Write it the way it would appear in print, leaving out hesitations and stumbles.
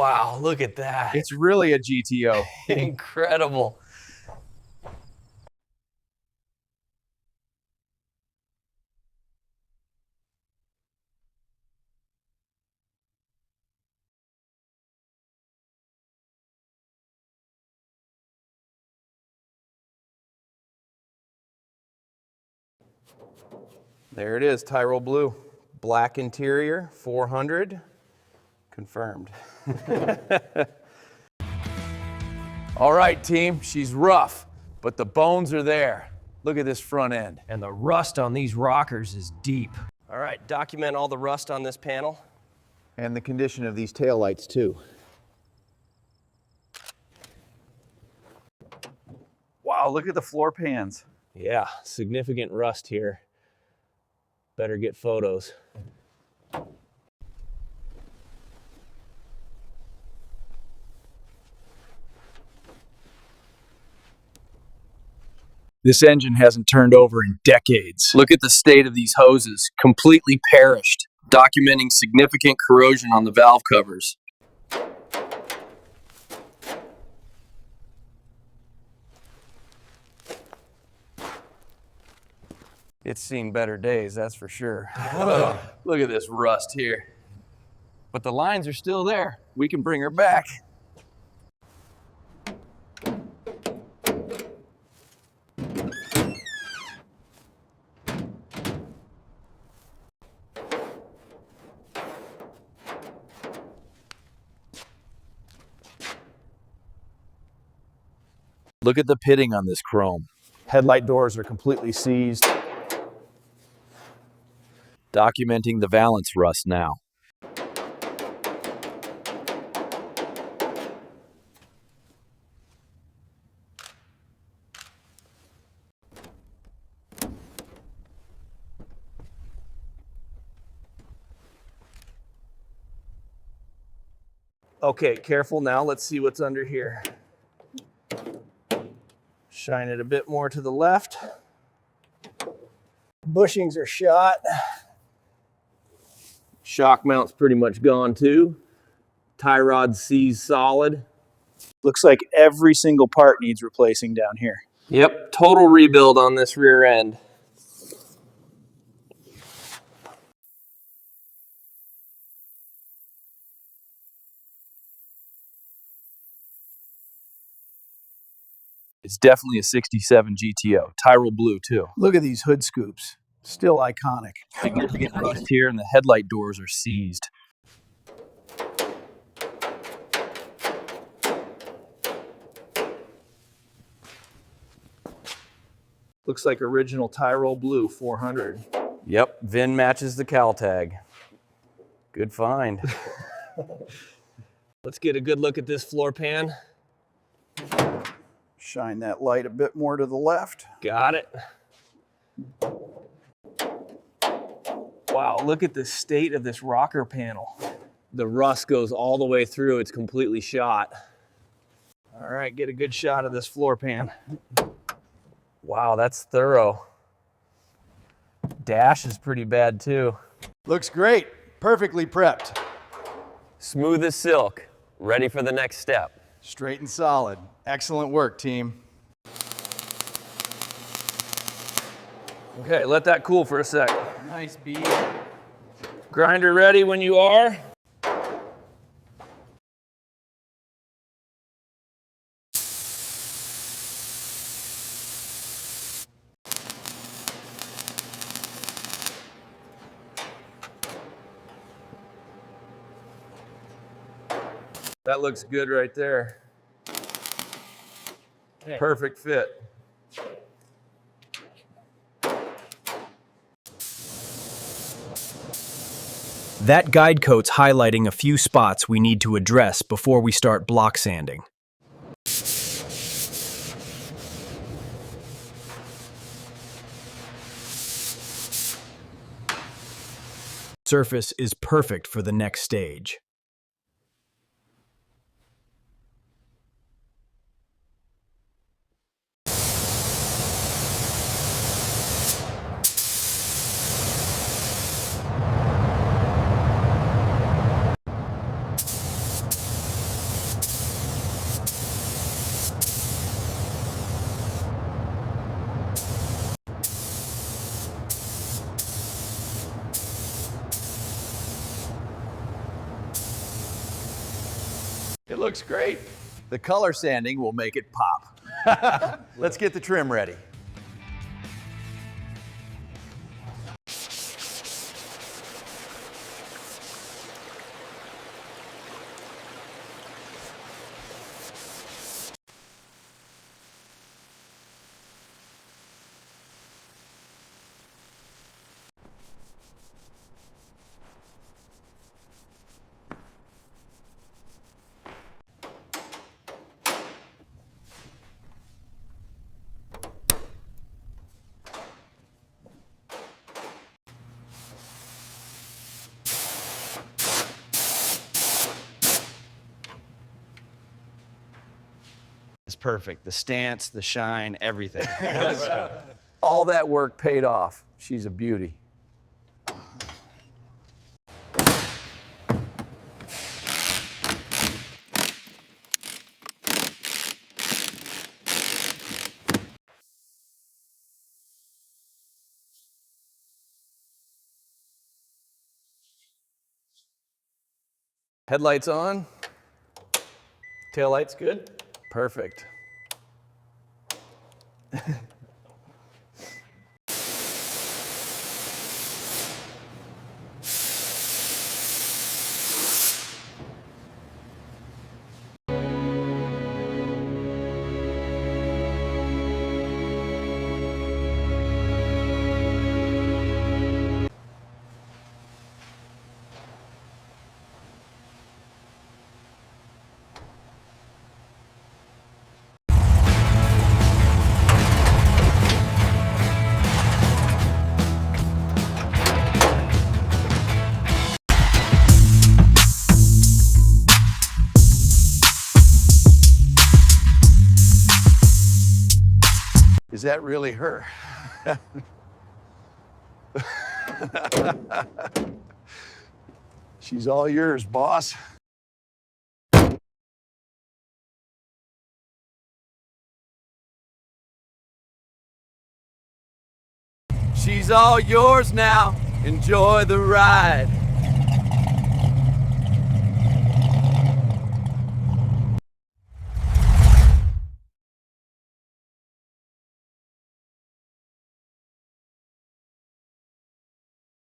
Wow, look at that. It's really a GTO. Incredible. There it is, Tyrol Blue. Black interior, 400, confirmed. All right, team, she's rough, but the bones are there. Look at this front end. And the rust on these rockers is deep. All right, document all the rust on this panel. And the condition of these taillights too. Wow, look at the floor pans. Yeah, significant rust here. Better get photos. This engine hasn't turned over in decades. Look at the state of these hoses, completely perished, documenting significant corrosion on the valve covers. It's seen better days, that's for sure. Look at this rust here. But the lines are still there. We can bring her back. Look at the pitting on this chrome. Headlight doors are completely seized. Documenting the valance rust now. Okay, careful now. Let's see what's under here. Shine it a bit more to the left. Bushings are shot. Shock mount's pretty much gone too. Tie rod seized solid. Looks like every single part needs replacing down here. Yep, total rebuild on this rear end. It's definitely a 67 GTO. Tyrol Blue too. Look at these hood scoops. Still iconic. Significant rust here and the headlight doors are seized. Looks like original Tyrol Blue 400. Yep, VIN matches the cal tag. Good find. Let's get a good look at this floor pan. Shine that light a bit more to the left. Got it. Wow, look at the state of this rocker panel. The rust goes all the way through. It's completely shot. All right, get a good shot of this floor pan. Wow, that's thorough. Dash is pretty bad too. Looks great. Perfectly prepped. Smooth as silk. Ready for the next step. Straight and solid. Excellent work, team. Okay, let that cool for a sec. Nice bead. Grinder ready when you are. That looks good right there. Hey. Perfect fit. That guide coat's highlighting a few spots we need to address before we start block sanding. Surface is perfect for the next stage. It looks great. The color sanding will make it pop. Let's get the trim ready. It's perfect. The stance, the shine, everything. All that work paid off. She's a beauty. Headlights on. Taillights good. Perfect. Is that really her? She's all yours, boss. She's all yours now. Enjoy the ride.